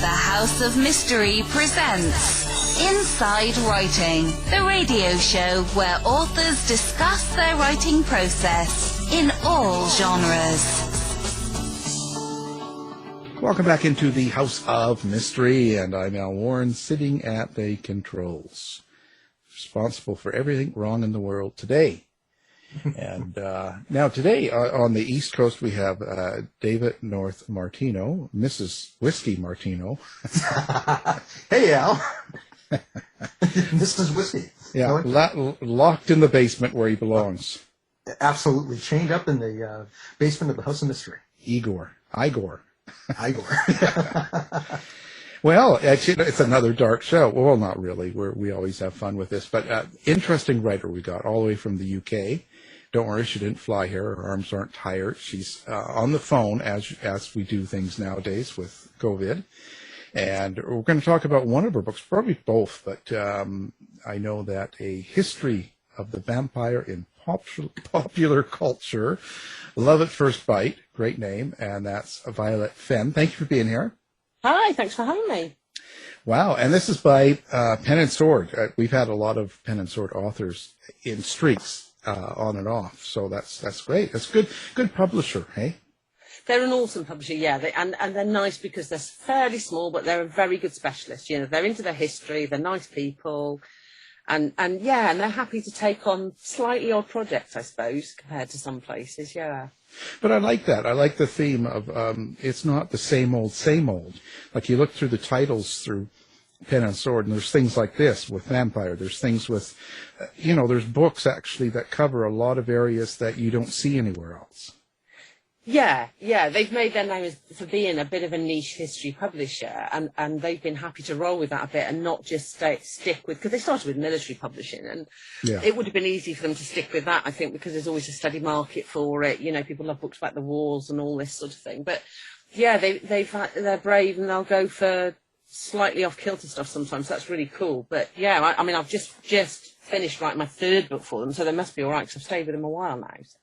The House of Mystery presents Inside Writing, the radio show where authors discuss their writing process in all genres. Welcome back into the House of Mystery, and I'm Al Warren, sitting at the controls, responsible for everything wrong in the world today. And now today on the East Coast we have David North Martino, Mrs. Whiskey Martino. Hey, Al. Mrs. Whiskey. Yeah, locked in the basement where he belongs. Absolutely. Chained up in the basement of the House of Mystery. Igor. Well, actually, it's another dark show. Well, not really. We always have fun with this. But interesting writer we got all the way from the UK. Don't worry, she didn't fly here. Her arms aren't tired. She's on the phone as we do things nowadays with COVID. And we're going to talk about one of her books, probably both. But I know that A History of the Vampire in Popular Culture, Love at First Bite, great name. And that's Violet Fenn. Thank you for being here. Hi, thanks for having me. Wow, and this is by Pen and Sword. We've had a lot of Pen and Sword authors in streaks on and off, so that's great. That's good publisher, hey? They're an awesome publisher, yeah, and they're nice because they're fairly small, but they're a very good specialist. You know, they're into their history, they're nice people, and they're happy to take on slightly odd projects, I suppose, compared to some places, yeah. But I like that. I like the theme of it's not the same old. Like you look through the titles through Pen and Sword, and there's things like this with vampire. There's things with, there's books actually that cover a lot of areas that you don't see anywhere else. Yeah, they've made their name for being a bit of a niche history publisher, and they've been happy to roll with that a bit and not just stick with, because they started with military publishing, and it would have been easy for them to stick with that, I think, because there's always a steady market for it. You know, people love books about the wars and all this sort of thing. But yeah, they're brave and they'll go for slightly off-kilter stuff sometimes. That's really cool. But yeah, I mean, I've just finished writing my third book for them, so they must be all right, because I've stayed with them a while now. So.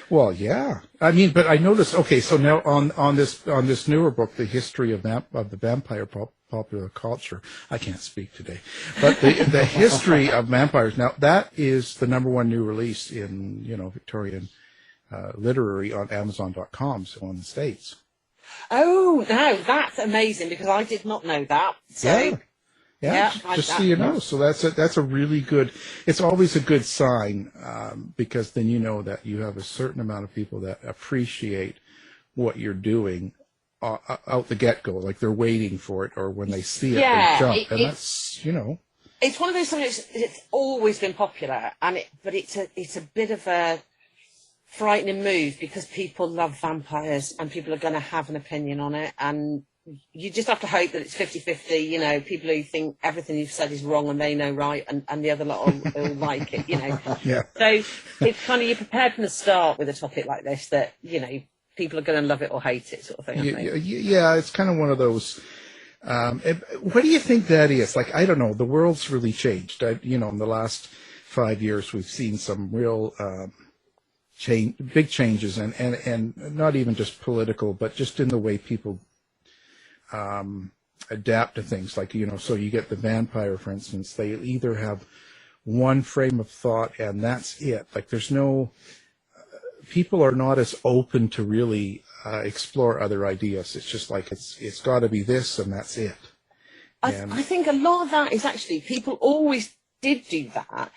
Well, yeah. I mean, but I noticed. Okay, so now on this newer book, The History of the Vampire Popular Culture. I can't speak today, but the history of vampires. Now that is the #1 new release in Victorian literary on Amazon.com, so in the States. Oh, no, that's amazing, because I did not know that. So. Yeah, just so you know. So that's a really good. It's always a good sign because then you know that you have a certain amount of people that appreciate what you're doing out the get-go, like they're waiting for it, or when they see it, they jump. And that's It's one of those things. It's always been popular, but it's a bit of a frightening move, because people love vampires and people are going to have an opinion on it, and you just have to hope that it's 50-50, people who think everything you've said is wrong and they know right, and the other lot will like it, Yeah. So it's kind of, you're prepared from the start with a topic like this that, people are going to love it or hate it, sort of thing. Yeah, it's kind of one of those. What do you think that is? Like, I don't know. The world's really changed. In the last 5 years, we've seen some real big changes, and not even just political, but just in the way people adapt to things. Like, so you get the vampire, for instance, they either have one frame of thought and that's it. Like there's no, people are not as open to really explore other ideas. It's just like, it's got to be this and that's it. I think a lot of that is actually, people always did do that.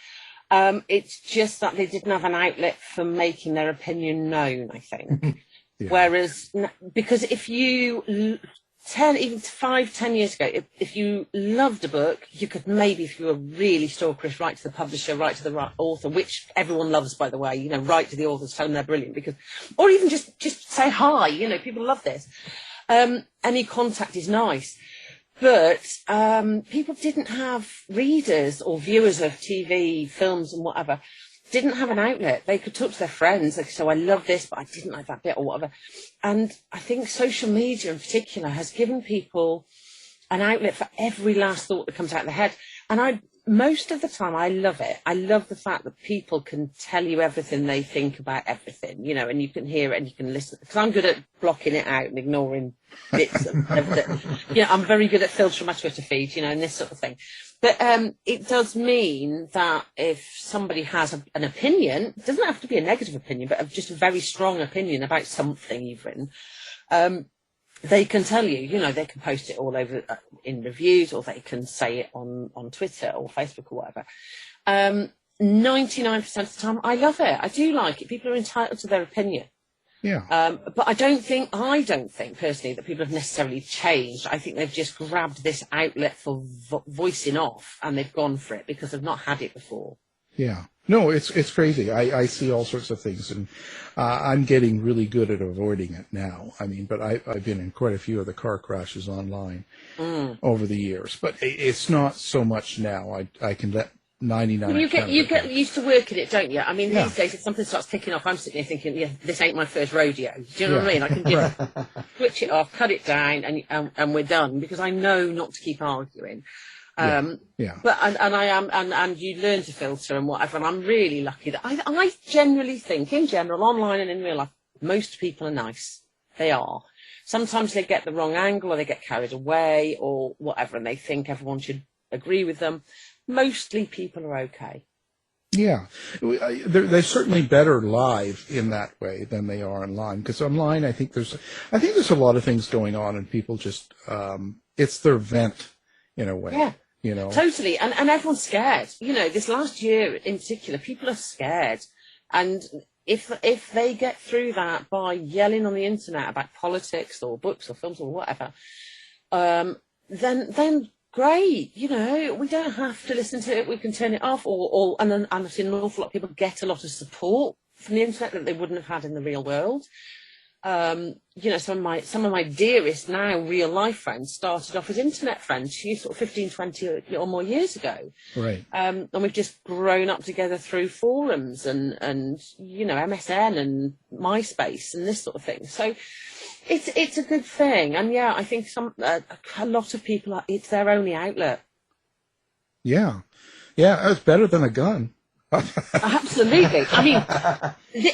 It's just that they didn't have an outlet for making their opinion known, I think. Yeah. Whereas, because if you 5-10 years ago, if you loved a book, you could maybe, if you were really stalkerish, write to the publisher, write to the author, which everyone loves, by the way, write to the authors, tell them they're brilliant, or even just say hi, people love this. Any contact is nice. But people didn't have readers or viewers of TV, films and whatever, didn't have an outlet. They could talk to their friends, like, so I love this, but I didn't like that bit or whatever. And I think social media in particular has given people an outlet for every last thought that comes out of their head. And most of the time, I love it. I love the fact that people can tell you everything they think about everything, you know, and you can hear it and you can listen. Because I'm good at blocking it out and ignoring bits of it. You know, I'm very good at filtering my Twitter feed, you know, and this sort of thing. But it does mean that if somebody has an opinion, it doesn't have to be a negative opinion, but just a very strong opinion about something you've written, they can tell you, you know, they can post it all over in reviews, or they can say it on Twitter or Facebook or whatever. 99% of the time, I love it. I do like it. People are entitled to their opinion. Yeah. But I don't think personally that people have necessarily changed. I think they've just grabbed this outlet for voicing off, and they've gone for it because they've not had it before. Yeah. No, it's crazy. I see all sorts of things, and I'm getting really good at avoiding it now. I mean, but I've been in quite a few of the car crashes online over the years. But it's not so much now. I can let 99. Well, you get used to working it, don't you? I mean, these days, if something starts ticking off, I'm sitting there thinking, yeah, this ain't my first rodeo. Do you know what I mean? I can just switch it off, cut it down, and we're done, because I know not to keep arguing. But and you learn to filter and whatever, and I'm really lucky that I generally think, in general, online and in real life, most people are nice. They are. Sometimes they get the wrong angle, or they get carried away, or whatever, and they think everyone should agree with them. Mostly people are okay. Yeah, they're certainly better live in that way than they are online. Because online, I think there's a lot of things going on, and people just it's their vent in a way. Yeah. You know, totally, and everyone's scared. You know, this last year in particular, people are scared, and if they get through that by yelling on the internet about politics or books or films or whatever, then great. You know, we don't have to listen to it. We can turn it off, and then I've seen an awful lot of people get a lot of support from the internet that they wouldn't have had in the real world. You know, some of my dearest now real life friends started off as internet friends, sort of 15, 20 or more years ago. Right. And we've just grown up together through forums and you know, MSN and MySpace and this sort of thing. So it's a good thing. And yeah, I think a lot of people it's their only outlet. Yeah. Yeah, it's better than a gun. Absolutely. I mean,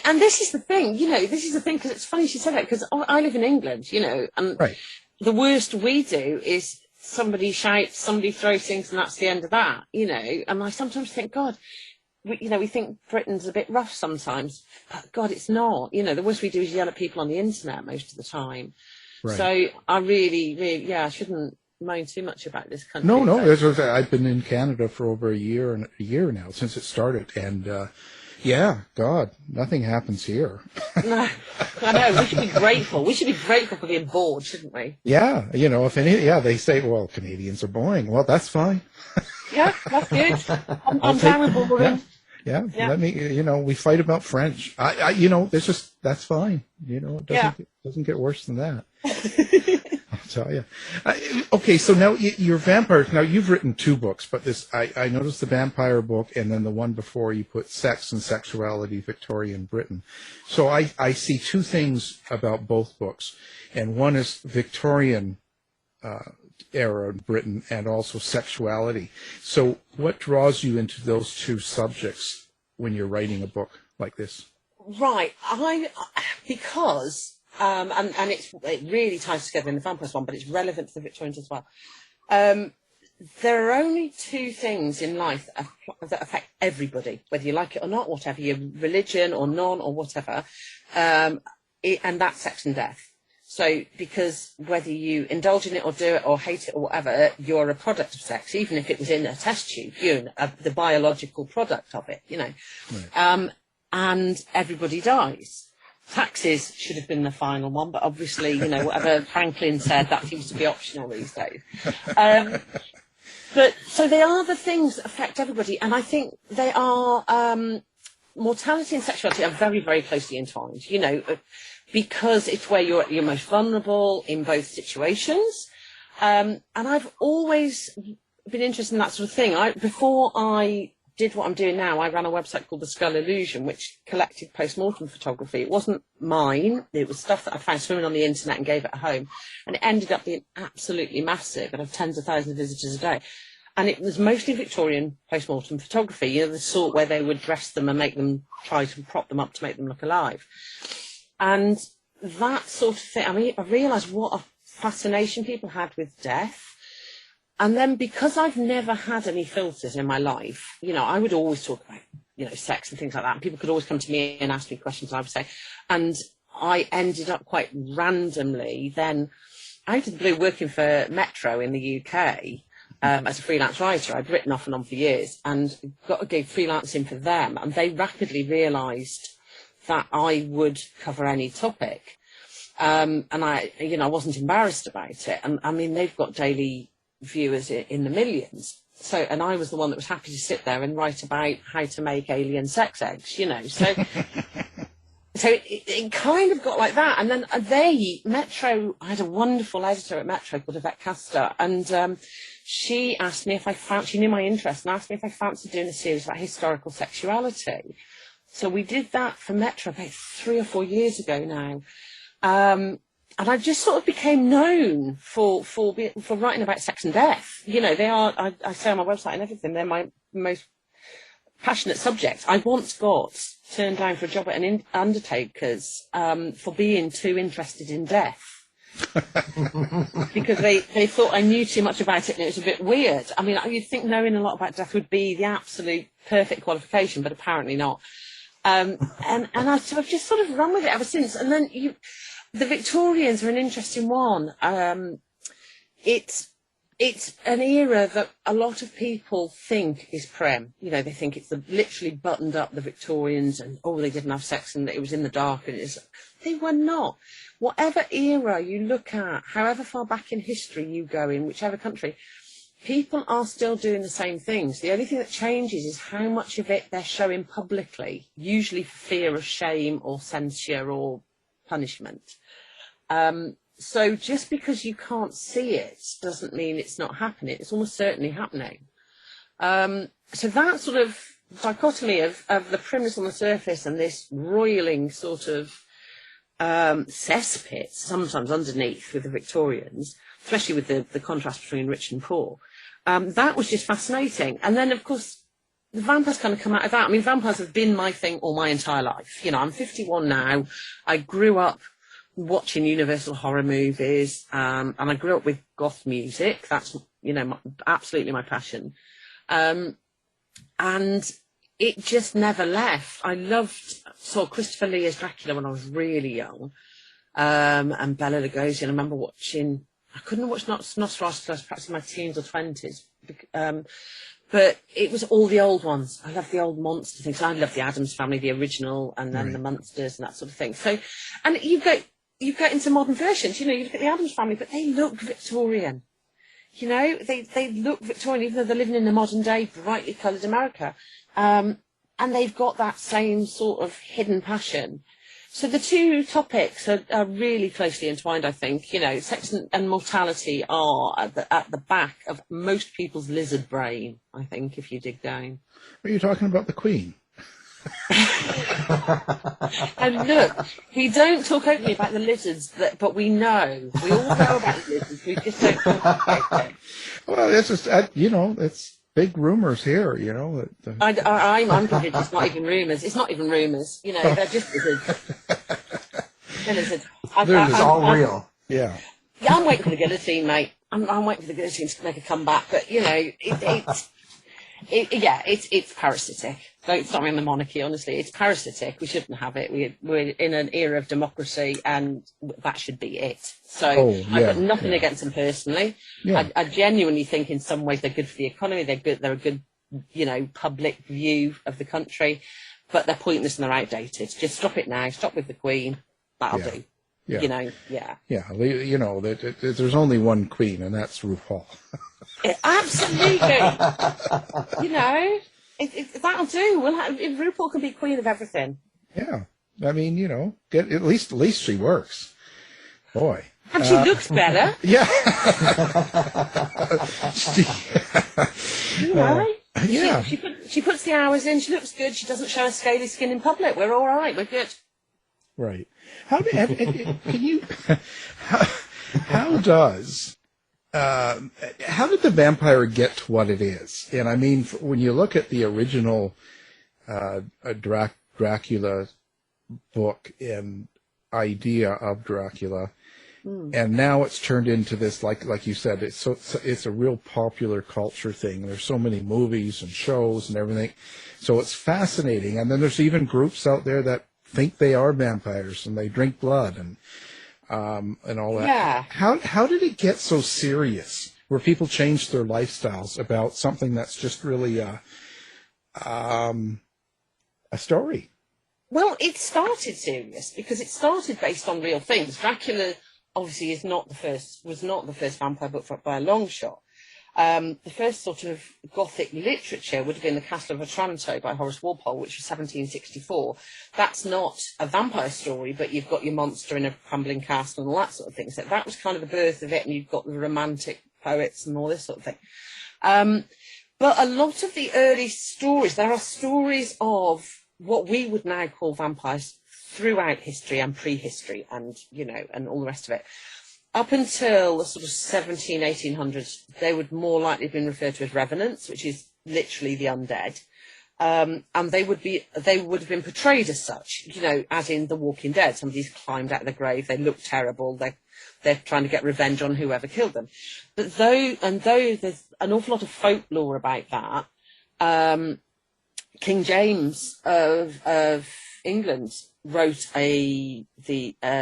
and this is the thing, you know, because it's funny she said that, because I live in England, you know, and the worst we do is somebody shouts, somebody throws things, and that's the end of that, you know. And I sometimes think, God, we think Britain's a bit rough sometimes, but God, it's not. You know, the worst we do is yell at people on the internet most of the time. Right. So I really, I shouldn't moan too much about this country. No. I've been in Canada for over a year now since it started, and God, nothing happens here. No, I know. We should be grateful. We should be grateful for being bored, shouldn't we? Yeah, you know, they say, well, Canadians are boring. Well, that's fine. Yeah, that's good. I'm down with boring. Yeah. Let me. You know, we fight about French. You know, that's fine. You know, it doesn't get worse than that. I'll tell you. Okay, so now your vampires. Now you've written 2 books, but I noticed the vampire book, and then the one before you put Sex and Sexuality, Victorian Britain. So I see 2 things about both books, and one is Victorian era Britain, and also sexuality. So what draws you into those 2 subjects when you're writing a book like this? Right, because. And it really ties together in the vampires one, but it's relevant to the Victorians as well. There are only 2 things in life that affect everybody, whether you like it or not, whatever your religion or none or whatever, and that's sex and death. So, because whether you indulge in it or do it or hate it or whatever, you're a product of sex, even if it was in a test tube, you're the biological product of it, you know. Right. And everybody dies. Taxes should have been the final one, but obviously, you know, whatever Franklin said, that seems to be optional these days. But so they are the things that affect everybody, and I think they are mortality and sexuality are very, very closely entwined. You know, because it's where you're most vulnerable in both situations. And I've always been interested in that sort of thing. Before I did what I'm doing now, I ran a website called The Skull Illusion, which collected post-mortem photography. It wasn't mine. It was stuff that I found swimming on the internet and gave it a home. And it ended up being absolutely massive and have tens of thousands of visitors a day. and it was mostly Victorian post-mortem photography, you know, the sort where they would dress them and make them, try to prop them up to make them look alive. And that sort of thing, I mean, I realised what a fascination people had with death. And then because I've never had any filters in my life, you know, I would always talk about, you know, sex and things like that. And people could always come to me and ask me questions, I would say. And I ended up quite randomly then out of the blue working for Metro in the UK as a freelance writer. I'd written off and on for years and got a gig freelancing for them. And they rapidly realised that I would cover any topic. And I, you know, I wasn't embarrassed about it. And I mean, they've got daily viewers in the millions. So, and I was the one that was happy to sit there and write about how to make alien sex eggs, you know. So, so it kind of got like that. And then Metro, I had a wonderful editor at Metro called Yvette Castor, and she asked me if she knew my interest and asked me if I fancied doing a series about historical sexuality. So we did that for Metro about 3 or 4 years ago now. And I just sort of became known for writing about sex and death. You know, they are, I say on my website and everything, they're my most passionate subject. I once got turned down for a job at an undertaker's for being too interested in death. Because they thought I knew too much about it and it was a bit weird. I mean, you'd think knowing a lot about death would be the absolute perfect qualification, but apparently not. And I've just sort of run with it ever since. And then the Victorians are an interesting one. It's an era that a lot of people think is prim. You know, they think it's literally buttoned up the Victorians and, oh, they didn't have sex and it was in the dark. And they were not. Whatever era you look at, however far back in history you go in, whichever country, people are still doing the same things. The only thing that changes is how much of it they're showing publicly, usually for fear of shame or censure or punishment. So just because you can't see it doesn't mean it's not happening. It's almost certainly happening. So that sort of dichotomy of the primness on the surface and this roiling sort of cesspit, sometimes underneath with the Victorians, especially with the contrast between rich and poor, that was just fascinating. And then, of course, the vampires kind of come out of that. I mean, vampires have been my thing all my entire life. You know, I'm 51 now. I grew up watching Universal horror movies, and I grew up with goth music. That's, you know, absolutely my passion. And it just never left. I saw Christopher Lee as Dracula when I was really young, and Bela Lugosi. And I remember watching, I couldn't watch Nosferatu till I was perhaps in my teens or 20s. But it was all the old ones. I love the old monster things. I love the Addams Family, the original, and then the Munsters and that sort of thing. So, and you get into modern versions, you know, you look at the Addams Family, but they look Victorian. You know, they look Victorian, even though they're living in a modern day, brightly coloured America. And they've got that same sort of hidden passion. So the two topics are really closely entwined, I think. You know, sex and mortality are at the back of most people's lizard brain, I think, if you dig down. Are you talking about the Queen? And look, we don't talk openly about the lizards, but we know. We all know about the lizards. We just don't talk about it. Well, it's just, you know, it's big rumors here, you know. I'm convinced it's not even rumours. It's not even rumours. You know, they're just lizards. They're lizards. It's all real. Yeah. Yeah, I'm waiting for the guillotine, mate. I'm waiting for the guillotine to make a comeback. But, you know, it's parasitic. Don't start me on the monarchy, honestly. It's parasitic. We shouldn't have it. We're in an era of democracy, and that should be it. So I've got nothing against them personally. Yeah. I genuinely think in some ways they're good for the economy. They're good. They're a good, you know, public view of the country. But they're pointless and they're outdated. Just stop it now. Stop with the Queen. That'll do. Yeah. You know, yeah. Yeah, you know, there's only one Queen, and that's RuPaul. Absolutely. You know, that'll do. If RuPaul can be queen of everything. Yeah, I mean, you know, at least she works. Boy, and she looks better. Yeah. You know, yeah. She puts the hours in. She looks good. She doesn't show her scaly skin in public. We're all right. We're good. Right. How does how did the vampire get to what it is? And I mean, when you look at the original Dracula book and idea of Dracula, and now it's turned into this, like you said, it's a real popular culture thing. There's so many movies and shows and everything, so it's fascinating. And then there's even groups out there that think they are vampires and they drink blood and all that. Yeah. How did it get so serious, where people changed their lifestyles about something that's just really a story? Well, it started serious because it started based on real things. Dracula obviously was not the first vampire book by a long shot. The first sort of Gothic literature would have been The Castle of Otranto by Horace Walpole, which was 1764. That's not a vampire story, but you've got your monster in a crumbling castle and all that sort of thing. So that was kind of the birth of it, and you've got the romantic poets and all this sort of thing. But a lot of the early stories, there are stories of what we would now call vampires throughout history and prehistory and, and all the rest of it. Up until the sort of 1800s, they would more likely have been referred to as revenants, which is literally the undead. And they would have been portrayed as such, as in The Walking Dead. Somebody's climbed out of the grave, they look terrible, they're trying to get revenge on whoever killed them. But though there's an awful lot of folklore about that, King James of England wrote an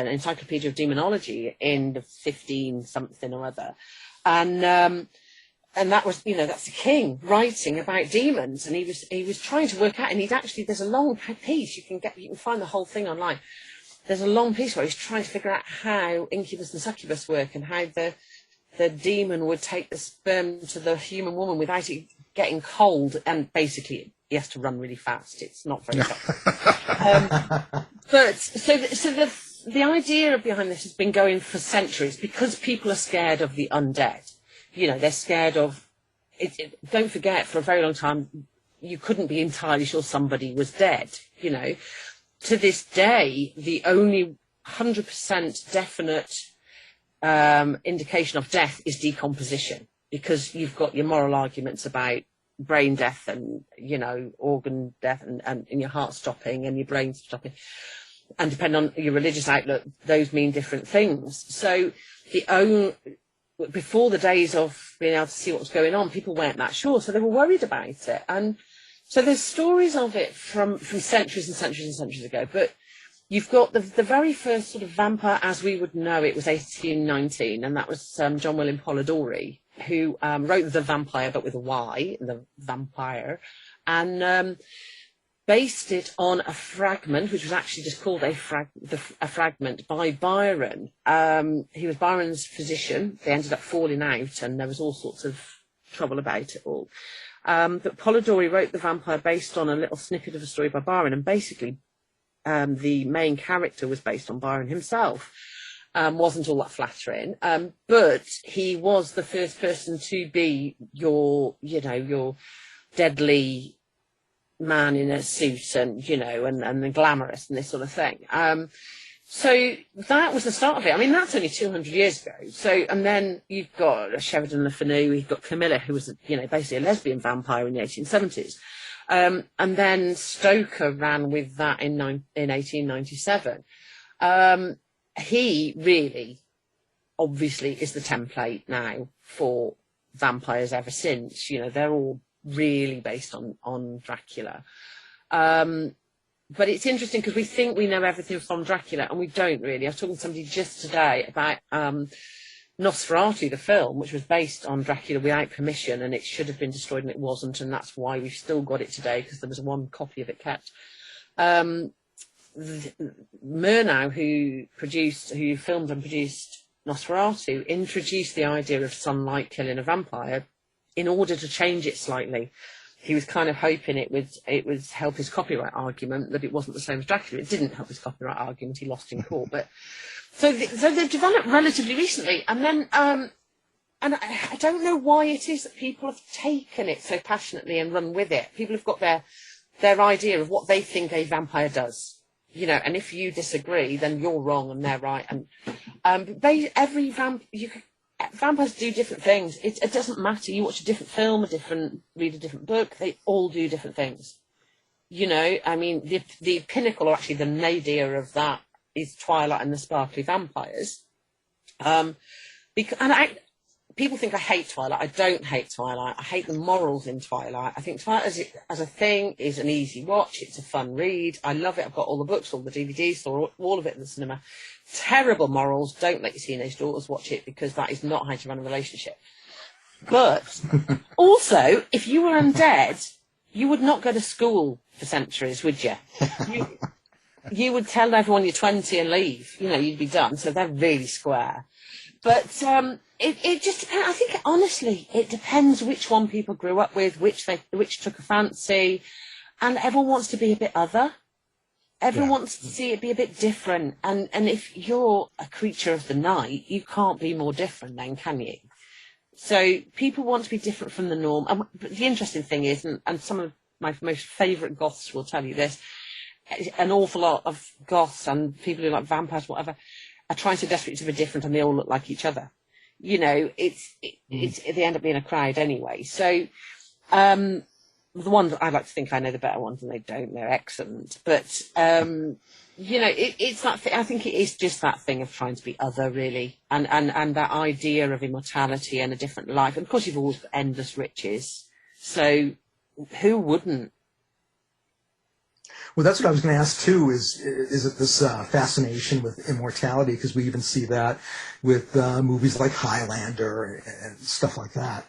encyclopedia of demonology in the 15 something or other, and that was, that's the king writing about demons, and he was trying to work out, and there's a long piece, you can find the whole thing online. There's a long piece where he's trying to figure out how incubus and succubus work, and how the demon would take the sperm to the human woman without it getting cold, and basically he has to run really fast. It's not very fun. But so the idea behind this has been going for centuries, because people are scared of the undead. They're scared of it. Don't forget, for a very long time, you couldn't be entirely sure somebody was dead. To this day, the only 100% definite indication of death is decomposition, because you've got your moral arguments about brain death and, organ death and your heart stopping and your brain stopping. And depending on your religious outlook, those mean different things. So before the days of being able to see what was going on, people weren't that sure. So they were worried about it. And so there's stories of it from centuries and centuries and centuries ago. But you've got the very first sort of vampire as we would know it was 1819. And that was John William Polidori, who wrote The Vampire, but with a Y, The Vampire, and based it on a fragment, which was actually just called a fragment by Byron. He was Byron's physician. They ended up falling out, and there was all sorts of trouble about it all. But Polidori wrote The Vampire based on a little snippet of a story by Byron, and basically the main character was based on Byron himself. Wasn't all that flattering, but he was the first person to be your deadly man in a suit and the glamorous and this sort of thing. So that was the start of it. I mean, that's only 200 years ago. So, and then you've got Sheridan Le Fanu, you've got Camilla, who was, basically a lesbian vampire in the 1870s. And then Stoker ran with that in 1897. He really, obviously, is the template now for vampires ever since. They're all really based on Dracula. But it's interesting because we think we know everything from Dracula, and we don't really. I was talking to somebody just today about Nosferatu, the film, which was based on Dracula without permission, and it should have been destroyed, and it wasn't, and that's why we've still got it today, because there was one copy of it kept. Murnau, who filmed and produced Nosferatu, introduced the idea of sunlight killing a vampire in order to change it slightly. He was kind of hoping it would help his copyright argument that it wasn't the same as Dracula. It didn't help his copyright argument. He lost in court. But so they've developed relatively recently, and then and I don't know why it is that people have taken it so passionately and run with it. People have got their idea of what they think a vampire does. And if you disagree, then you're wrong and they're right. And vampires do different things. It doesn't matter. You watch a different film, read a different book. They all do different things. You know, I mean, the pinnacle, or actually the nadir of that, is Twilight and the Sparkly Vampires. People think I hate Twilight. I don't hate Twilight. I hate the morals in Twilight. I think Twilight as a thing is an easy watch. It's a fun read. I love it. I've got all the books, all the DVDs, saw all of it in the cinema. Terrible morals. Don't let your teenage daughters watch it, because that is not how to run a relationship. But also, if you were undead, you would not go to school for centuries, would you? You would tell everyone you're 20 and leave. You know, you'd be done. So they're really square. But it just depends. I think, honestly, it depends which one people grew up with, which took a fancy. And everyone wants to be a bit other. Everyone wants to see it be a bit different. And if you're a creature of the night, you can't be more different then, can you? So people want to be different from the norm. But the interesting thing is, and some of my most favourite goths will tell you this, an awful lot of goths and people who like vampires, whatever, are trying so desperately to be different, and they all look like each other. You know, they end up being a crowd anyway. So the ones I like to think I know the better ones, and they don't. They're excellent. But you know, it's that thing. I think it is just that thing of trying to be other, really, and that idea of immortality and a different life. And of course, you've always got endless riches. So who wouldn't? Well, that's what I was going to ask too. Is it this fascination with immortality? Because we even see that with movies like Highlander and stuff like that.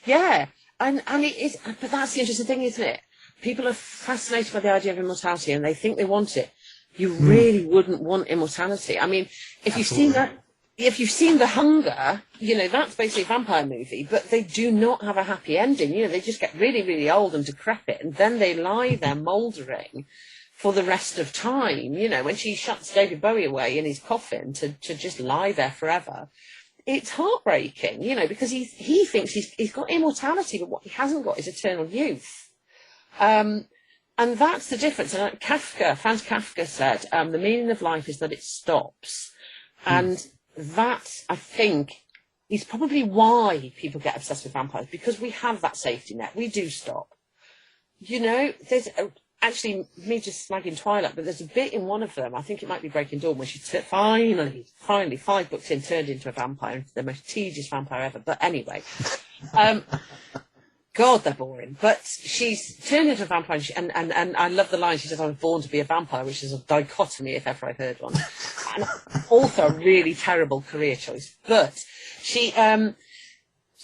Yeah, and it is. But that's the interesting thing, isn't it? People are fascinated by the idea of immortality, and they think they want it. You really wouldn't want immortality. I mean, if you've seen that. If you've seen The Hunger, you know, that's basically a vampire movie, but they do not have a happy ending. You know, they just get really, really old and decrepit, and then they lie there mouldering for the rest of time. You know, when she shuts David Bowie away in his coffin to just lie there forever, it's heartbreaking, you know, because he thinks he's got immortality, but what he hasn't got is eternal youth. And that's the difference. And Franz Kafka said, the meaning of life is that it stops. And that, I think, is probably why people get obsessed with vampires, because we have that safety net. We do stop. You know, there's actually, me just slagging Twilight, but there's a bit in one of them, I think it might be Breaking Dawn, where she finally, 5 books in, turned into a vampire, the most tedious vampire ever. But anyway, God, they're boring. But she's turned into a vampire, and I love the line, she says, I was born to be a vampire, which is a dichotomy, if ever I've heard one. And also a really terrible career choice. But she ponders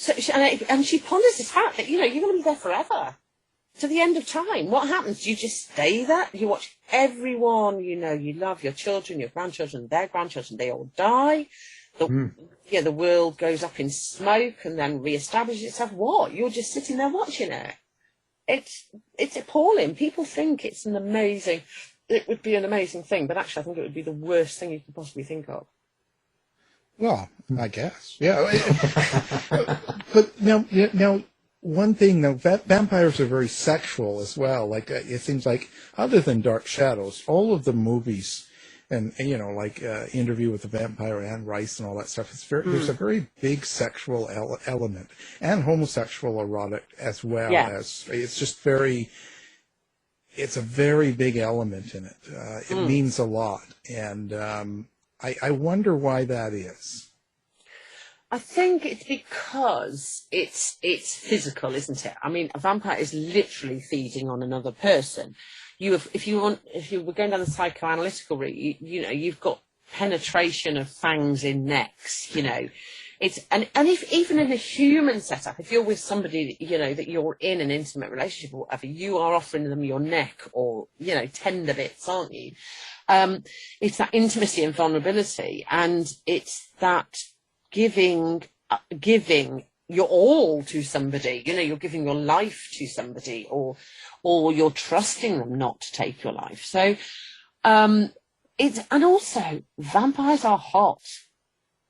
this fact that, you know, you're going to be there forever, to the end of time. What happens? You just stay there. You watch everyone, you know, you love, your children, your grandchildren, their grandchildren, they all die. The world goes up in smoke and then reestablishes itself. What? You're just sitting there watching it. It's appalling. People think it would be an amazing thing, but actually I think it would be the worst thing you could possibly think of. Well, I guess, yeah. But now, one thing, though, vampires are very sexual as well. Like, it seems like, other than Dark Shadows, all of the movies, and you know, like Interview with the Vampire, Anne Rice, and all that stuff, there's a very big sexual element, and homosexual erotic as well. As it's just it's a very big element in it. It means a lot, and I wonder why that is. I think it's because it's physical, isn't it? I mean, a vampire is literally feeding on another person. If you were going down the psychoanalytical route, you know, you've got penetration of fangs in necks, you know. If even in a human setup, if you're with somebody, you know, that you're in an intimate relationship or whatever, you are offering them your neck or, you know, tender bits, aren't you? It's that intimacy and vulnerability, and it's that giving your all to somebody. You know, you're giving your life to somebody, or you're trusting them not to take your life. So, and also vampires are hot.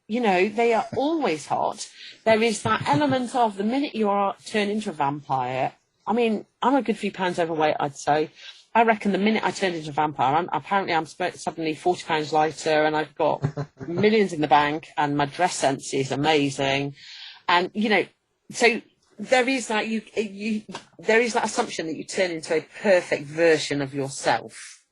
You know, they are always hot. There is that element of the minute you are turned into a vampire. I mean, I'm a good few pounds overweight, I'd say. I reckon the minute I turned into a vampire, apparently I'm suddenly £40 lighter, and I've got millions in the bank, and my dress sense is amazing, and so there is that there is that assumption that you turn into a perfect version of yourself,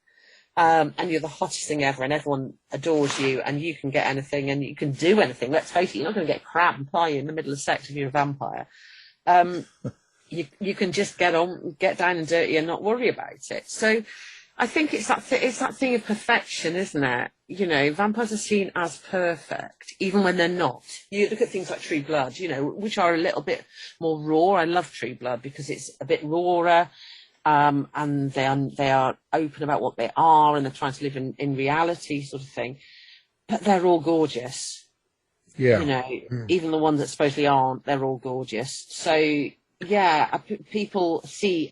and you're the hottest thing ever, and everyone adores you, and you can get anything, and you can do anything. Let's face it, you're not going to get crab and pie you in the middle of sex if you're a vampire. You can just get down and dirty and not worry about it. So I think it's that thing of perfection, isn't it? Vampires are seen as perfect, even when they're not. You look at things like True Blood, which are a little bit more raw. I love True Blood because it's a bit rawer, and they are open about what they are, and they're trying to live in reality, sort of thing. But they're all gorgeous. Yeah. Even the ones that supposedly aren't, they're all gorgeous. So, yeah, people see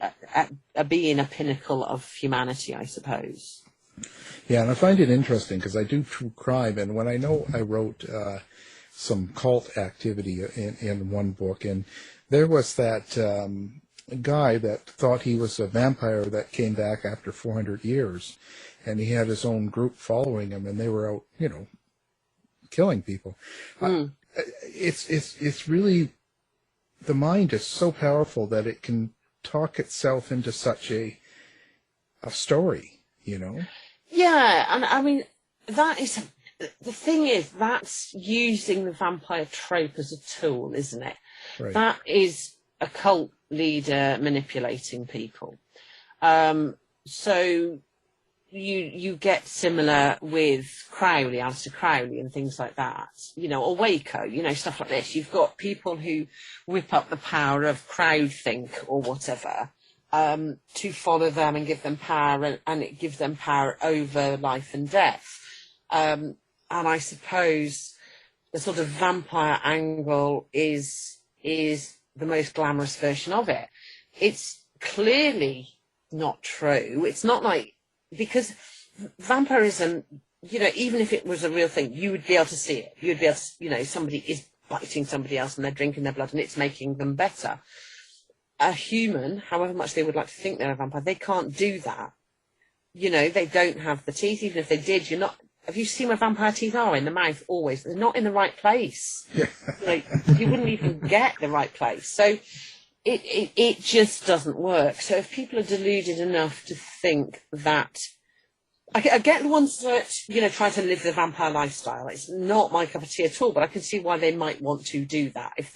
a being a pinnacle of humanity, I suppose. Yeah, and I find it interesting because I do true crime, and when I wrote some cult activity in one book, and there was that guy that thought he was a vampire that came back after 400 years, and he had his own group following him, and they were out, killing people. It's really, the mind is so powerful that it can talk itself into such a story, Yeah, and I mean, that is, the thing is, that's using the vampire trope as a tool, isn't it? Right. That is a cult leader manipulating people. So you get similar with Crowley, Aleister Crowley and things like that, or Waco, stuff like this. You've got people who whip up the power of crowdthink or whatever, to follow them and give them power, and it gives them power over life and death. And I suppose the sort of vampire angle is the most glamorous version of it. It's clearly not true. It's not like, because vampirism, even if it was a real thing, you would be able to see it. You would be able to, somebody is biting somebody else and they're drinking their blood and it's making them better. A human, however much they would like to think they're a vampire, they can't do that. They don't have the teeth. Even if they did, have you seen where vampire teeth are? In the mouth, always. They're not in the right place. You wouldn't even get the right place. So it just doesn't work. So if people are deluded enough to think that, I get the ones that, try to live the vampire lifestyle. It's not my cup of tea at all, but I can see why they might want to do that. If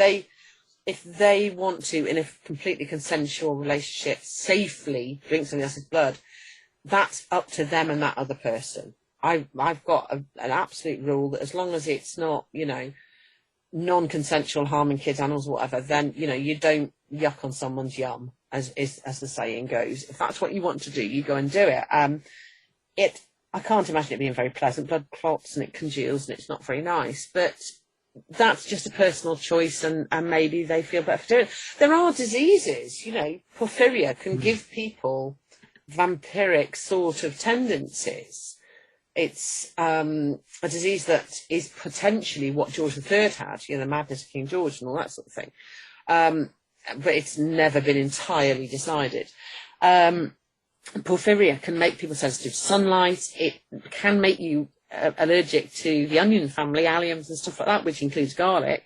they want to, in a completely consensual relationship, safely drink somebody else's blood, that's up to them and that other person. I've got an absolute rule that as long as it's not, non-consensual, harming kids, animals, whatever, then, you don't yuck on someone's yum, as the saying goes. If that's what you want to do, you go and do it. I can't imagine it being very pleasant. Blood clots and it congeals and it's not very nice, but that's just a personal choice, and maybe they feel better for doing it. There are diseases, porphyria can give people vampiric sort of tendencies. It's a disease that is potentially what George III had, the madness of King George and all that sort of thing. But it's never been entirely decided. Porphyria can make people sensitive to sunlight. It can make you allergic to the onion family, alliums and stuff like that, which includes garlic.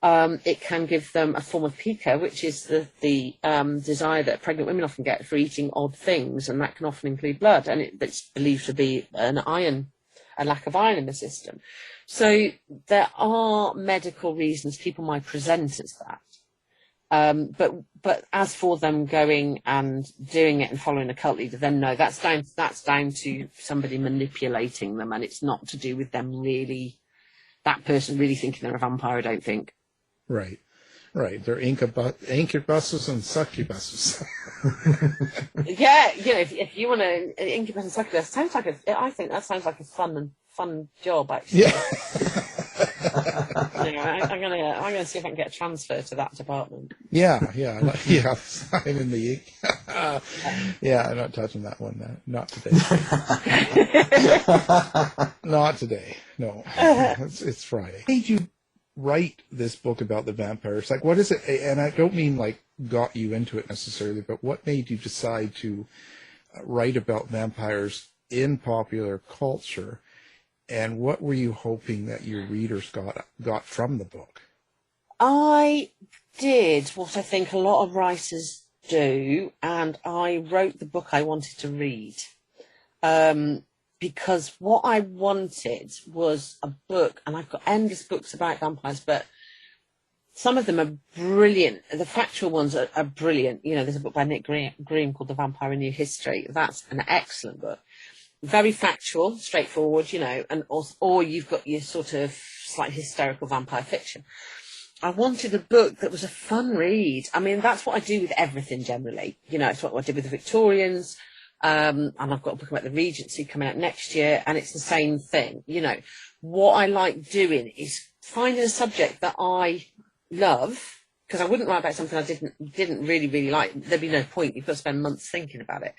It can give them a form of pica, which is the desire that pregnant women often get for eating odd things, and that can often include blood, and it's believed to be a lack of iron in the system. So there are medical reasons people might present as that. But as for them going and doing it and following a cult leader, then no, that's down to somebody manipulating them, and it's not to do with them really, that person really thinking they're a vampire, I don't think. Right. They're incubuses and succubuses. Yeah, if you want to incubus and succubus, I think that sounds like a fun job, actually. Yeah. I'm gonna see if I can get a transfer to that department. Yeah. I'm in the yeah, I'm not touching that one. Not today. Not today. No, it's Friday. Why did you write this book about the vampires? Like, what is it? And I don't mean like got you into it necessarily, but what made you decide to write about vampires in popular culture, and what were you hoping that your readers got from the book? I did what I think a lot of writers do, and I wrote the book I wanted to read. Because what I wanted was a book, and I've got endless books about vampires, but some of them are brilliant. The factual ones are brilliant. You know, there's a book by Nick Green called The Vampire in New History. That's an excellent book. Very factual, straightforward, you know, and also, or you've got your sort of slightly hysterical vampire fiction. I wanted a book that was a fun read. I mean, that's what I do with everything generally. You know, it's what I did with the Victorians. And I've got a book about the Regency coming out next year, and it's the same thing. You know, what I like doing is finding a subject that I love, because I wouldn't write about something I didn't really like. There'd be no point. You've got to spend months thinking about it.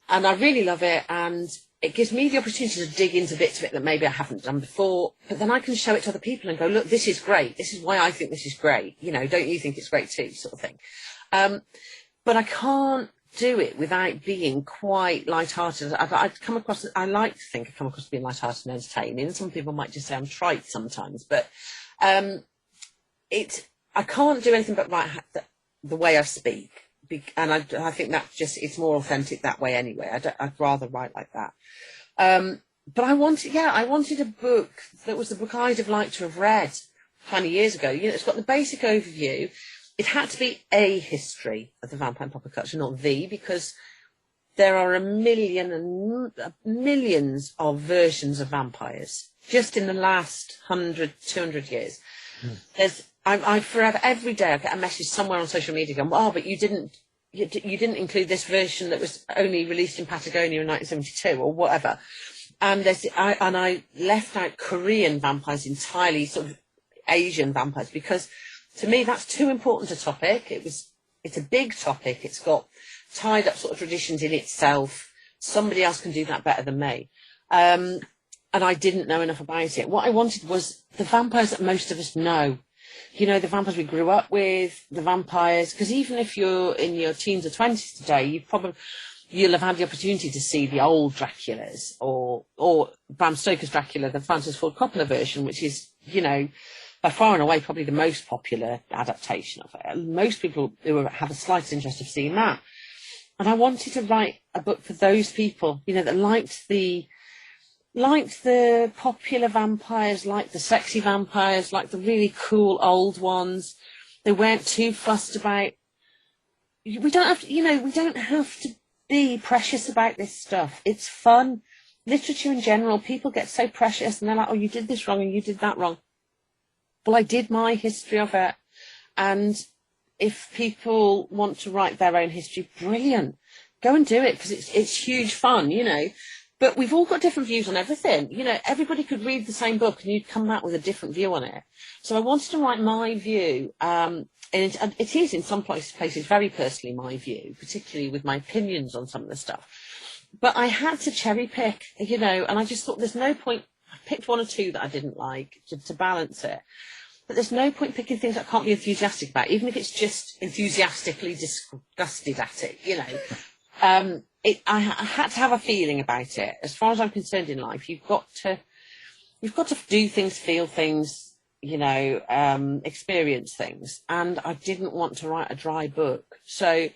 And I really love it, and it gives me the opportunity to dig into bits of it that maybe I haven't done before, but then I can show it to other people and go, look, this is great. This is why I think this is great. You know, don't you think it's great too, sort of thing. But I can't do it without being quite light-hearted. I like to think I come across as being light-hearted and entertaining. Some people might just say I'm trite sometimes, but I can't do anything but write the way I speak. And I think that's just, it's more authentic that way anyway. I'd rather write like that. But I wanted a book that was the book I'd have liked to have read 20 years ago. You know, it's got the basic overview. It had to be a history of the vampire and popular culture, not the, because there are millions of versions of vampires just in the last 100, 200 years. I forever, every day I get a message somewhere on social media going, oh, but you didn't include this version that was only released in Patagonia in 1972 or whatever. And I left out Korean vampires entirely, sort of Asian vampires, because to me that's too important a topic. It's a big topic. It's got tied up sort of traditions in itself. Somebody else can do that better than me. And I didn't know enough about it. What I wanted was the vampires that most of us know. You know, the vampires we grew up with, the vampires, because even if you're in your teens or 20s today, you'll have had the opportunity to see the old Draculas or Bram Stoker's Dracula, the Francis Ford Coppola version, which is, you know, by far and away probably the most popular adaptation of it. Most people who have a slight interest have seen that. And I wanted to write a book for those people, you know, that liked the popular vampires, liked the sexy vampires, liked the really cool old ones. They weren't too fussed about. We don't have to be precious about this stuff. It's fun. Literature in general, people get so precious and they're like, oh, you did this wrong and you did that wrong. Well, I did my history of it. And if people want to write their own history, brilliant. Go and do it, because it's huge fun, you know. But we've all got different views on everything. You know, everybody could read the same book and you'd come back with a different view on it. So I wanted to write my view. And it is in some places very personally my view, particularly with my opinions on some of the stuff. But I had to cherry pick, you know, and I just thought there's no point. I picked one or two that I didn't like to balance it. But there's no point picking things I can't be enthusiastic about, even if it's just enthusiastically disgusted at it, you know. I had to have a feeling about it. As far as I'm concerned in life, you've got to do things, feel things, you know, experience things. And I didn't want to write a dry book. So,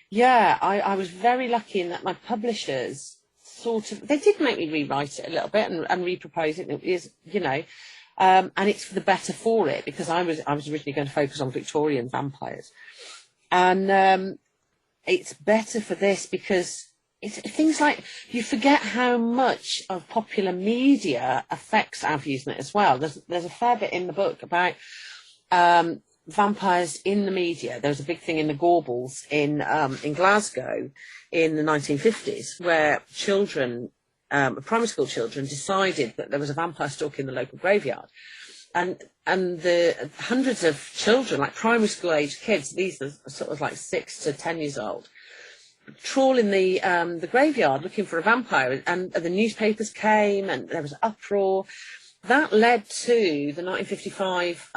yeah, I was very lucky in that my publishers they did make me rewrite it a little bit and repropose it. It is, you know, and it's for the better for it, because I was originally going to focus on Victorian vampires. And it's better for this because it's things like, you forget how much of popular media affects our views on it as well. There's a fair bit in the book about vampires in the media. There was a big thing in the Gorbals in Glasgow in the 1950s, where children, primary school children, decided that there was a vampire stalking the local graveyard. And the hundreds of children, like primary school age kids, these are sort of like 6 to 10 years old, trawling the graveyard looking for a vampire, and the newspapers came and there was uproar. That led to the 1955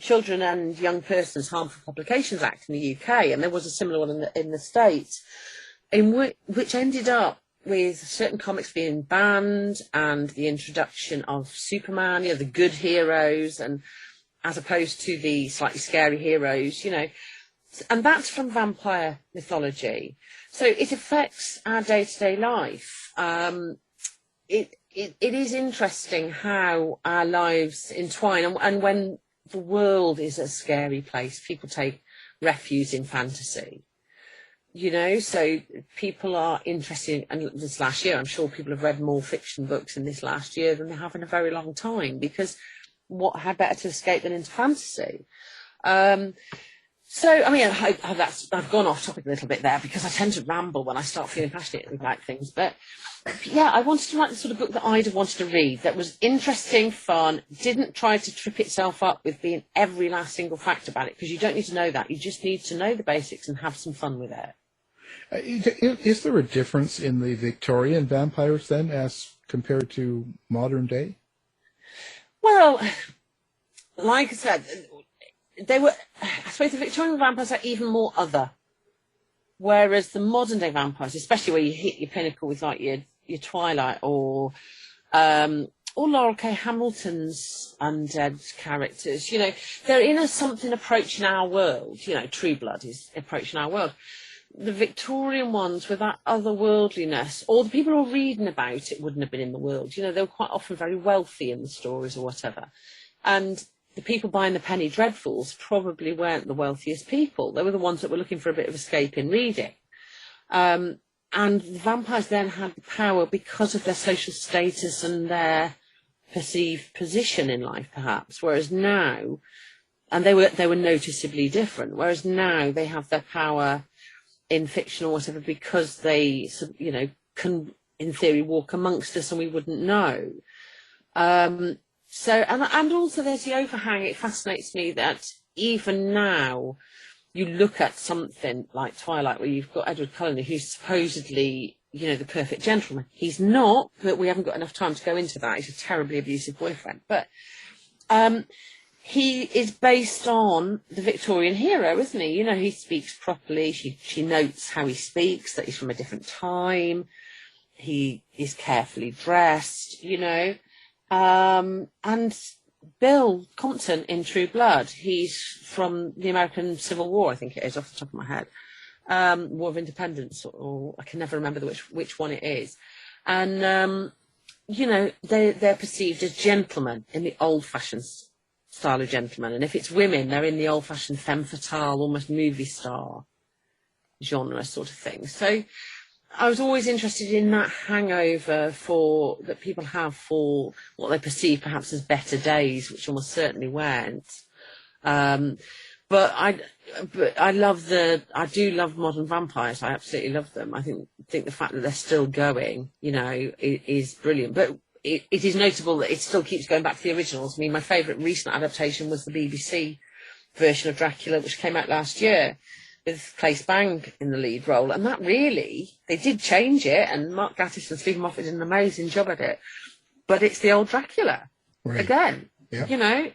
Children and Young Persons Harmful Publications Act in the UK, and there was a similar one in the States. which ended up with certain comics being banned and the introduction of Superman, the good heroes, and as opposed to the slightly scary heroes, and that's from vampire mythology. So it affects our day-to-day life. It is interesting how our lives entwine, and when the world is a scary place, people take refuge in fantasy. So people are interested, and this last year, I'm sure people have read more fiction books in this last year than they have in a very long time, because how better to escape than into fantasy? So, I mean, I've gone off topic a little bit there because I tend to ramble when I start feeling passionate about things. But yeah, I wanted to write the sort of book that I'd have wanted to read, that was interesting, fun, didn't try to trip itself up with being every last single fact about it, because you don't need to know that. You just need to know the basics and have some fun with it. Is there a difference in the Victorian vampires then as compared to modern day? Well, like I said, I suppose the Victorian vampires are even more other. Whereas the modern day vampires, especially where you hit your pinnacle with like your Twilight or Laurel K. Hamilton's undead characters, they're in something approaching our world. True Blood is approaching our world. The Victorian ones with that otherworldliness, or the people who are reading about it wouldn't have been in the world. They were quite often very wealthy in the stories or whatever. And the people buying the penny dreadfuls probably weren't the wealthiest people. They were the ones that were looking for a bit of escape in reading. And the vampires then had the power because of their social status and their perceived position in life, perhaps. Whereas now, and they were noticeably different. Whereas now they have their power in fiction or whatever because they, can in theory walk amongst us and we wouldn't know. So, and also there's the overhang. It fascinates me that even now you look at something like Twilight, where you've got Edward Cullen, who's supposedly, the perfect gentleman. He's not, but we haven't got enough time to go into that. He's a terribly abusive boyfriend. But he is based on the Victorian hero, isn't he? He speaks properly. She notes how he speaks, that he's from a different time. He is carefully dressed, and Bill Compton in True Blood, he's from the American Civil War, I think it is, off the top of my head. War of Independence, or I can never remember which one it is. And, they're perceived as gentlemen in the old-fashioned style of gentleman. And if it's women, they're in the old-fashioned femme fatale, almost movie star genre sort of thing. So I was always interested in that hangover that people have for what they perceive perhaps as better days, which almost certainly weren't. But I do love modern vampires. I absolutely love them. I think the fact that they're still going, is brilliant. But it is notable that it still keeps going back to the originals. I mean, my favourite recent adaptation was the BBC version of Dracula, which came out last year, with Claes Bang in the lead role. And that really, they did change it, and Mark Gatiss and Stephen Moffat did an amazing job at it. But it's the old Dracula. Right. Again. Yeah.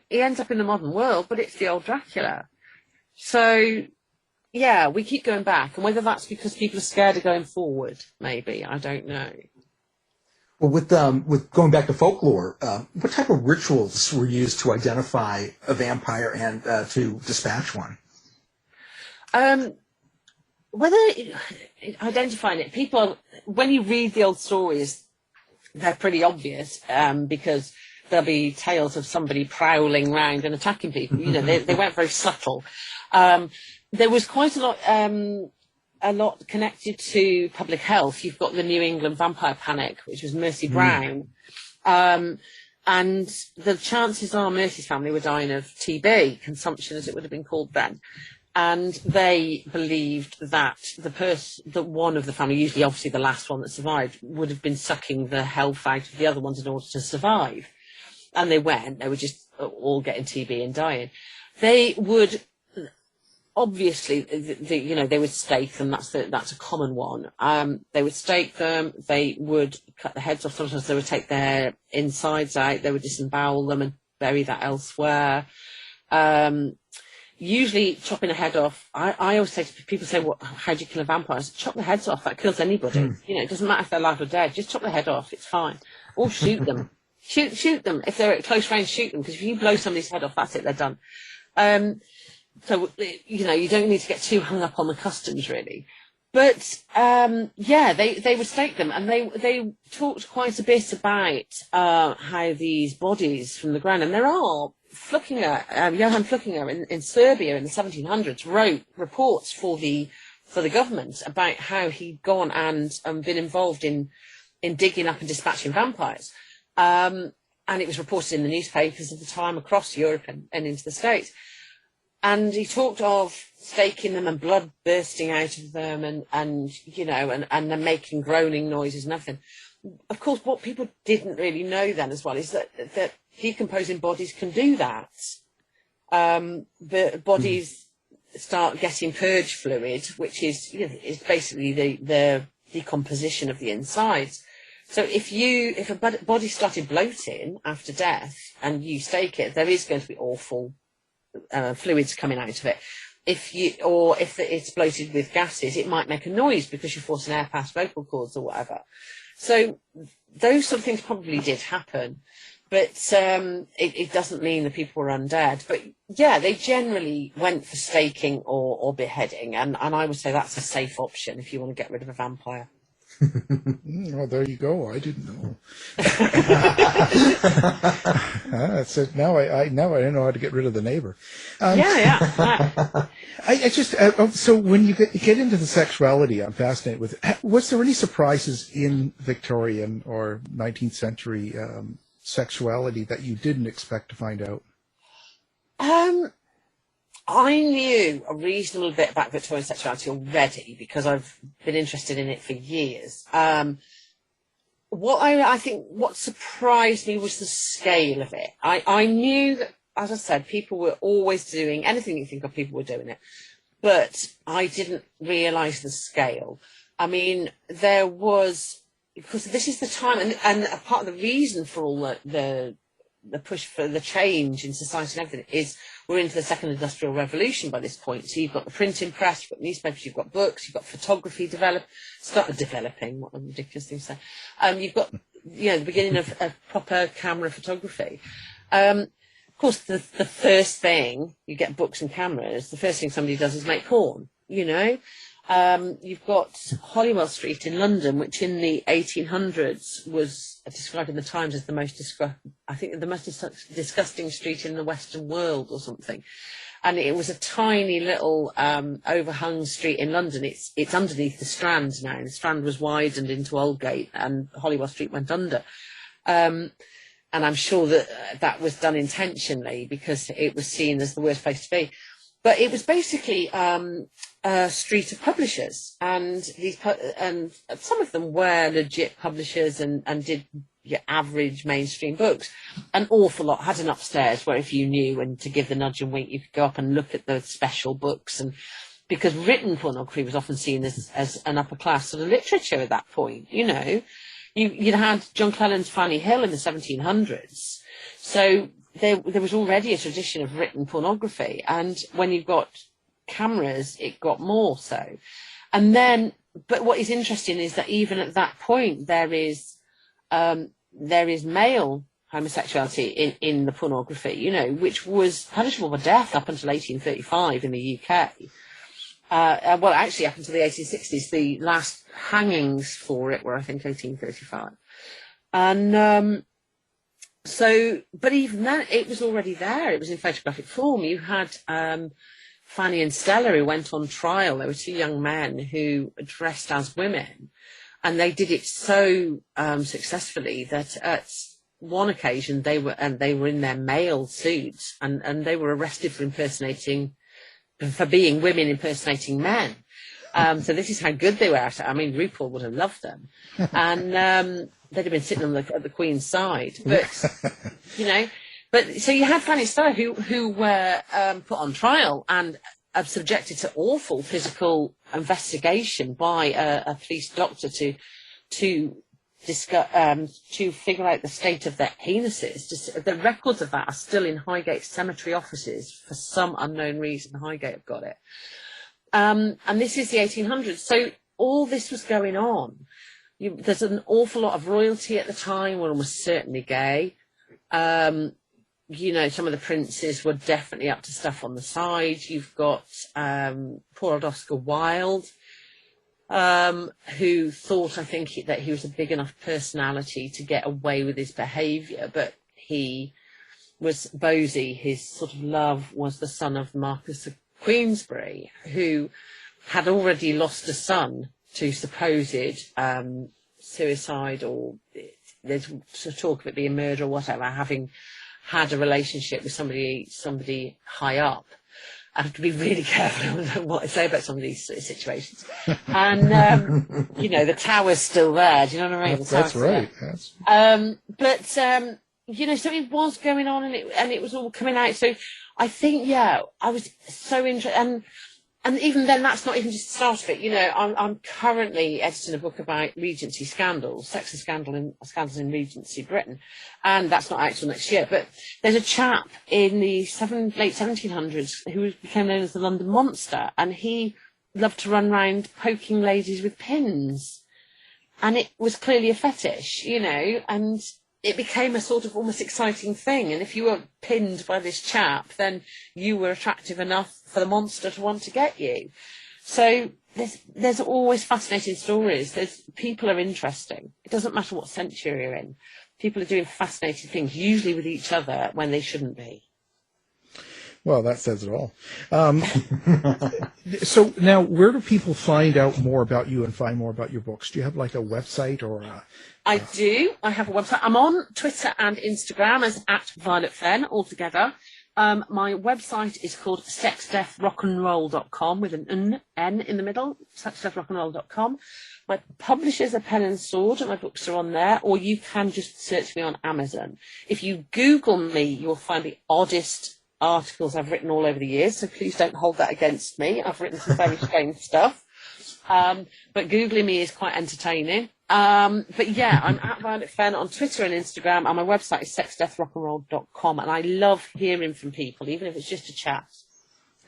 He ends up in the modern world, but it's the old Dracula. So, yeah, we keep going back. And whether that's because people are scared of going forward, maybe, I don't know. Well, with going back to folklore, what type of rituals were used to identify a vampire and to dispatch one? Identifying it, people, when you read the old stories, they're pretty obvious, because there'll be tales of somebody prowling around and attacking people. They weren't very subtle. There was quite a lot connected to public health. You've got the New England vampire panic, which was Mercy Brown. And the chances are Mercy's family were dying of TB, consumption as it would have been called then. And they believed that that one of the family, usually obviously the last one that survived, would have been sucking the health out of the other ones in order to survive. And they weren't. They were just all getting TB and dying. They would, obviously, they would stake them. That's a common one. They would stake them. They would cut the heads off. Sometimes they would take their insides out. They would disembowel them and bury that elsewhere. Usually chopping a head off, I always say to people, say, "What? How do you kill a vampire?" I say, chop the heads off. That kills anybody. You know, it doesn't matter if they're alive or dead. Just chop the head off. It's fine. Or shoot them. Shoot them. If they're at close range, shoot them. Because if you blow somebody's head off, that's it. They're done. So, you know, you don't need to get too hung up on the customs, really. But, yeah, they would stake them. And they talked quite a bit about how these bodies from the ground, and there are Johann Flückiger in Serbia in the 1700s wrote reports for the government about how he'd gone and been involved in digging up and dispatching vampires. And it was reported in the newspapers of the time across Europe and into the States. And he talked of staking them and blood bursting out of them and you know, and them making groaning noises and everything. Of course, what people didn't really know then as well is that decomposing bodies can do that. The bodies start getting purge fluid, which is basically the decomposition of the insides. So if a body started bloating after death and you stake it, there is going to be awful fluids coming out of it. If it's bloated with gases, it might make a noise because you're forcing air past vocal cords or whatever. So those sort of things probably did happen, but it doesn't mean that people were undead. But yeah, they generally went for staking or beheading, and I would say that's a safe option if you want to get rid of a vampire. Well, there you go. I didn't know. That's it. Now I know how to get rid of the neighbor. I just so when you get into the sexuality, I'm fascinated with it. Was there any surprises in Victorian or 19th century sexuality that you didn't expect to find out? I knew a reasonable bit about Victorian sexuality already because I've been interested in it for years. I think what surprised me was the scale of it. I knew that, as I said, people were always doing anything you think of, people were doing it, but I didn't realise the scale. I mean, there was, because this is the time, and a part of the reason for all the push for the change in society and everything is we're into the second industrial revolution by this point. So you've got the printing press, you've got newspapers, you've got books, you've got photography developing, what a ridiculous thing to say. You've got, the beginning of proper camera photography. Of course, the first thing, you get books and cameras, the first thing somebody does is make porn, You've got Holywell Street in London, which in the 1800s was described in the Times as the most disgusting street in the Western world or something. And it was a tiny little overhung street in London. It's underneath the Strand now. The Strand was widened into Aldgate and Holywell Street went under. And I'm sure that was done intentionally because it was seen as the worst place to be. But it was basically a street of publishers, and some of them were legit publishers and did your average mainstream books. An awful lot had an upstairs where if you knew and to give the nudge and wink, you could go up and look at the special books. And because written pornography was often seen as an upper class sort of literature at that point, you'd had John Clelland's Fanny Hill in the 1700s. So there was already a tradition of written pornography, and when you've got cameras, it got more so. And then, but what is interesting is that even at that point, there is male homosexuality in the pornography, which was punishable by death up until 1835 in the UK. Well, actually, up until the 1860s, the last hangings for it were, I think, 1835. And but even then, it was already there. It was in photographic form. You had Fanny and Stella who went on trial. There were two young men who dressed as women, and they did it so successfully that at one occasion they were in their male suits, and they were arrested for being women impersonating men. So this is how good they were at it. I mean, RuPaul would have loved them, and they'd have been sitting at the Queen's side. But but so you had Fanny and Stella who were put on trial and subjected to awful physical investigation by a police doctor to to figure out the state of their penises. The records of that are still in Highgate cemetery offices for some unknown reason. Highgate have got it. And this is the 1800s. So all this was going on. There's an awful lot of royalty at the time. One was certainly gay. You know, some of the princes were definitely up to stuff on the side. You've got poor old Oscar Wilde, who thought, I think, that he was a big enough personality to get away with his behaviour, but he was Bosie. His sort of love was the son of Marquis of Queensberry, who had already lost a son to supposed suicide, or there's talk of it being murder or whatever, having had a relationship with somebody high up. I have to be really careful what I say about some of these situations. And, you know, the tower's still there. Do you know what I mean? That's right. You know, so it was going on, and it was all coming out. So I think, yeah, I was so interested. And even then, that's not even just the start of it. You know, I'm currently editing a book about Regency scandals, sexist scandals in Regency Britain, and that's not out till next year. But there's a chap in the late 1700s who became known as the London Monster, and he loved to run around poking ladies with pins, and it was clearly a fetish, you know, and it became a sort of almost exciting thing. And if you were pinned by this chap, then you were attractive enough for the monster to want to get you. So there's always fascinating stories. People are interesting. It doesn't matter what century you're in. People are doing fascinating things, usually with each other when they shouldn't be. Well, that says it all. So now, where do people find out more about you and find more about your books? Do you have like a website or I do. I have a website. I'm on Twitter and Instagram as @Violet Fenn altogether. My website is called sexdeathrockandroll.com with an N in the middle, sexdeathrockandroll.com. My publishers are Pen and Sword, and my books are on there, or you can just search me on Amazon. If you Google me, you'll find the oddest articles I've written all over the years, so please don't hold that against me. I've written some very strange stuff. But Googling me is quite entertaining. But yeah, I'm @Violet Fenn on Twitter and Instagram, and my website is sexdeathrockandroll.com, and I love hearing from people, even if it's just a chat.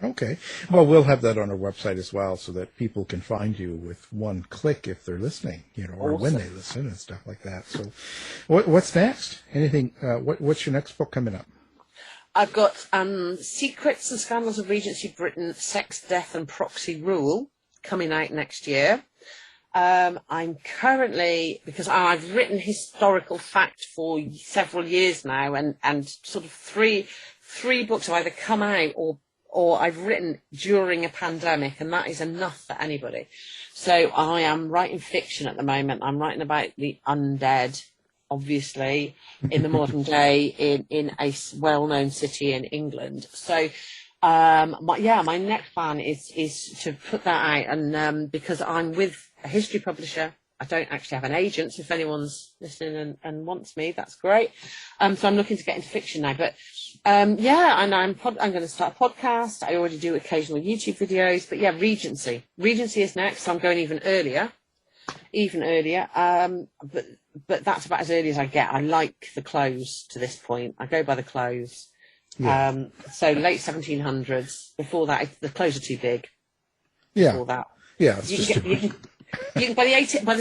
Okay. Well, we'll have that on our website as well, so that people can find you with one click if they're listening, you know, or when they listen and stuff like that. So what's next? Anything, what's your next book coming up? I've got Secrets and Scandals of Regency Britain, Sex, Death and Proxy Rule coming out next year. I'm currently, because I've written historical fact for several years now, and sort of three books have either come out or I've written during a pandemic, and that is enough for anybody. So I am writing fiction at the moment. I'm writing about the undead, obviously, in the modern day in a well-known city in England. So my next plan is to put that out, and because I'm with a history publisher, I don't actually have an agent, so if anyone's listening and wants me, that's great. So I'm looking to get into fiction now, but and I'm going to start a podcast. I already do occasional YouTube videos, but yeah, Regency is next, so I'm going even earlier. But that's about as early as I get. I like the clothes to this point. I go by the clothes. Yeah. So late 1700s. Before that, the clothes are too big. Yeah. Before that. Yeah. It's just too big. By the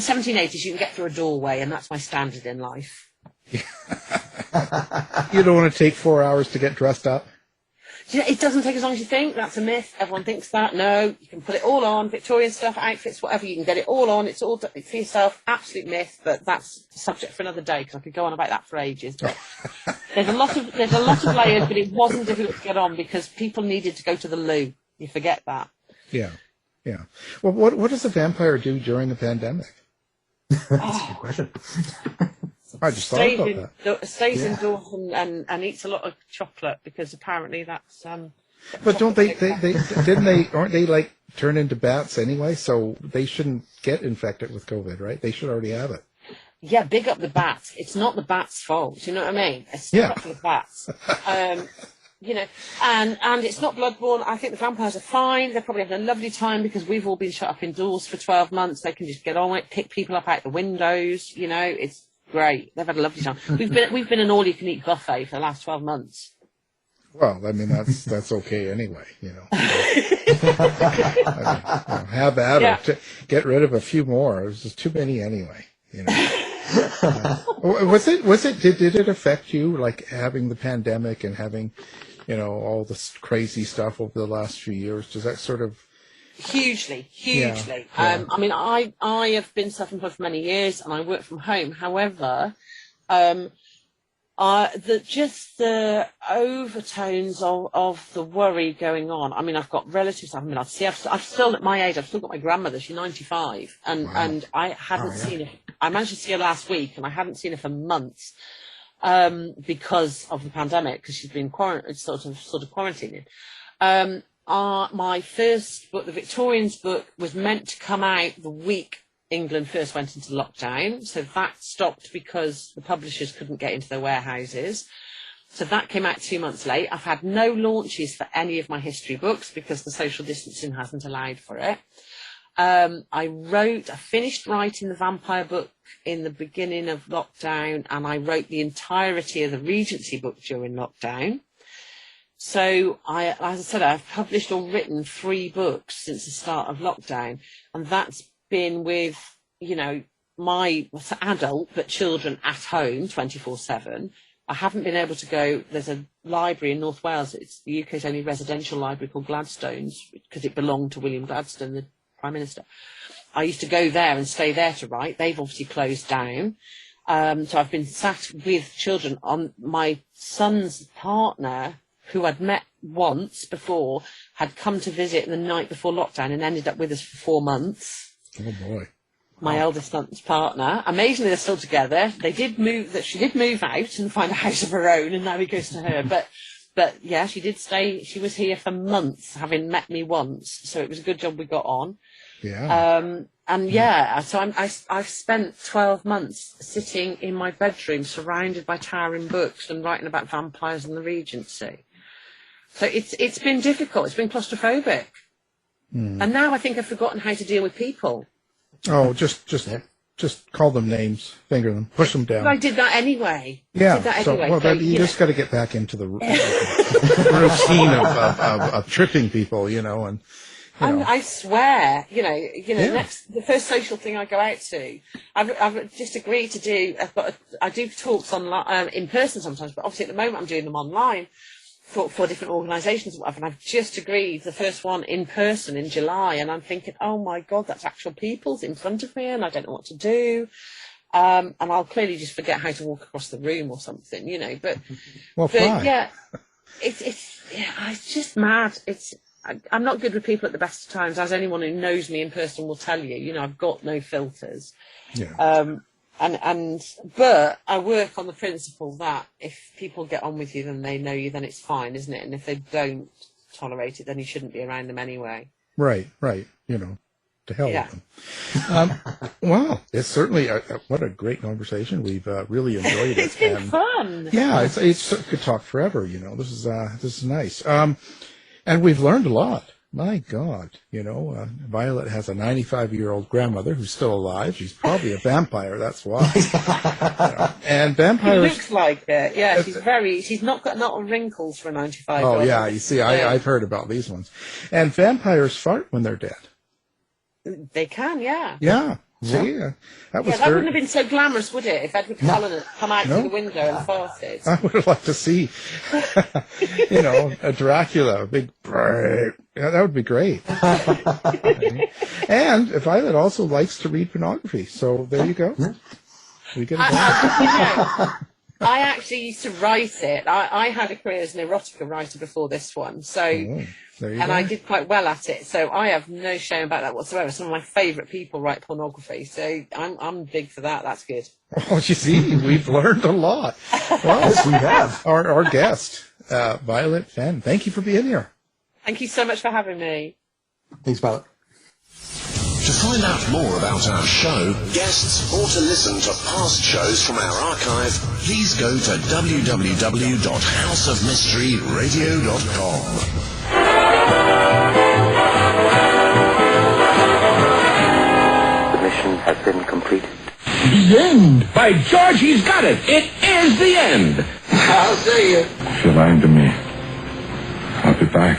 1780s, you can get through a doorway, and that's my standard in life. You don't want to take 4 hours to get dressed up? You know, it doesn't take as long as you think. That's a myth. Everyone thinks that. No, you can put it all on. Victorian stuff, outfits, whatever. You can get it all on. It's all for yourself. Absolute myth, but that's a subject for another day, because I could go on about that for ages. But there's a lot of layers, but it wasn't difficult to get on because people needed to go to the loo. You forget that. Yeah. Yeah. Well, what does a vampire do during the pandemic? That's a good question. I just thought about that. Stays indoors and eats a lot of chocolate, because apparently that's. But don't aren't they like turn into bats anyway? So they shouldn't get infected with COVID, right? They should already have it. Yeah, big up the bats. It's not the bats' fault. You know what I mean? It's not for the bats. you know, and it's not bloodborne. I think the vampires are fine. They're probably having a lovely time because we've all been shut up indoors for 12 months. They can just get on it, pick people up out the windows. You know, it's great. They've had a lovely time. We've been an all-you-can-eat buffet for the last 12 months. Well, I mean, that's okay anyway, you know. Have at it. Get rid of a few more. There's just too many anyway, you know. Did it affect you, like having the pandemic and having, you know, all this crazy stuff over the last few years? Does that sort of... Hugely. Yeah. I mean, I have been self-employed for many years and I work from home. However, the overtones of the worry going on. I mean, I've got relatives I haven't been able to see. I've still, at my age, I've still got my grandmother. She's 95, and I hadn't seen her. I managed to see her last week, and I hadn't seen her for months because of the pandemic, because she's been sort of quarantining. My first book, the Victorians book, was meant to come out the week England first went into lockdown, so that stopped because the publishers couldn't get into their warehouses. So that came out 2 months late. I've had no launches for any of my history books because the social distancing hasn't allowed for it. I finished writing the vampire book in the beginning of lockdown, and I wrote the entirety of the Regency book during lockdown. So as I said, I've published or written 3 books since the start of lockdown, and that's been with, you know, my adult but children at home 24/7. I haven't been able to go. There's a library in North Wales. It's the UK's only residential library called Gladstone's because it belonged to William Gladstone, the Prime Minister. I used to go there and stay there to write. They've obviously closed down. So I've been sat with children. On my son's partner, who I'd met once before, had come to visit the night before lockdown and ended up with us for 4 months. Oh boy. My eldest son's partner. Amazingly, they're still together. She did move out and find a house of her own, and now he goes to her. But yeah, she did stay. She was here for months, having met me once. So it was a good job we got on. Yeah. So I've spent 12 months sitting in my bedroom, surrounded by towering books and writing about vampires and the Regency. So it's been difficult. It's been claustrophobic. And now I think I've forgotten how to deal with people. Oh, just call them names, finger them, push them down. But I did that anyway. Yeah. You just got to get back into the routine of tripping people, you know, and. I swear, the first social thing I go out to, I've just agreed to do. I do talks online, in person sometimes, but obviously at the moment I'm doing them online. For different organisations and whatever, and I've just agreed the first one in person in July, and I'm thinking, oh my God, that's actual people's in front of me, and I don't know what to do, and I'll clearly just forget how to walk across the room or something, you know. But fine. Yeah, it's just mad. I'm not good with people at the best of times, as anyone who knows me in person will tell you. You know, I've got no filters. Yeah. But I work on the principle that if people get on with you, then they know you, then it's fine, isn't it? And if they don't tolerate it, then you shouldn't be around them anyway. Right. You know, to hell with them. Wow, it's certainly what a great conversation. We've really enjoyed it. It's been fun. Yeah, it's could talk forever. You know, this is nice. And we've learned a lot. My God, you know, Violet has a 95-year-old grandmother who's still alive. She's probably a vampire. That's why. And vampires. She looks like it. Yeah, she's not got wrinkles for a 95. Oh yeah, you see, I've heard about these ones. And vampires fart when they're dead. They can, yeah. Yeah. See, that wouldn't have been so glamorous, would it, if Edward Cullen had come out through the window and farted? I would have liked to see, you know, a Dracula, a big, yeah, that would be great. And Violet also likes to read pornography, so there you go. We get I actually used to write it. I had a career as an erotica writer before this one, so. I did quite well at it, so I have no shame about that whatsoever. Some of my favourite people write pornography, so I'm big for that. That's good. Oh, you see, we've learned a lot. Well, yes, we have. Our guest, Violet Fenn. Thank you for being here. Thank you so much for having me. Thanks, Violet. Just find out more about our show, guests, or to listen to past shows from our archive, please go to www.houseofmysteryradio.com. The mission has been completed. The end! By George, he's got it! It is the end! I'll see you. If you're lying to me, I'll be back.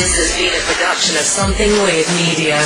This has been a production of Something Weird Media.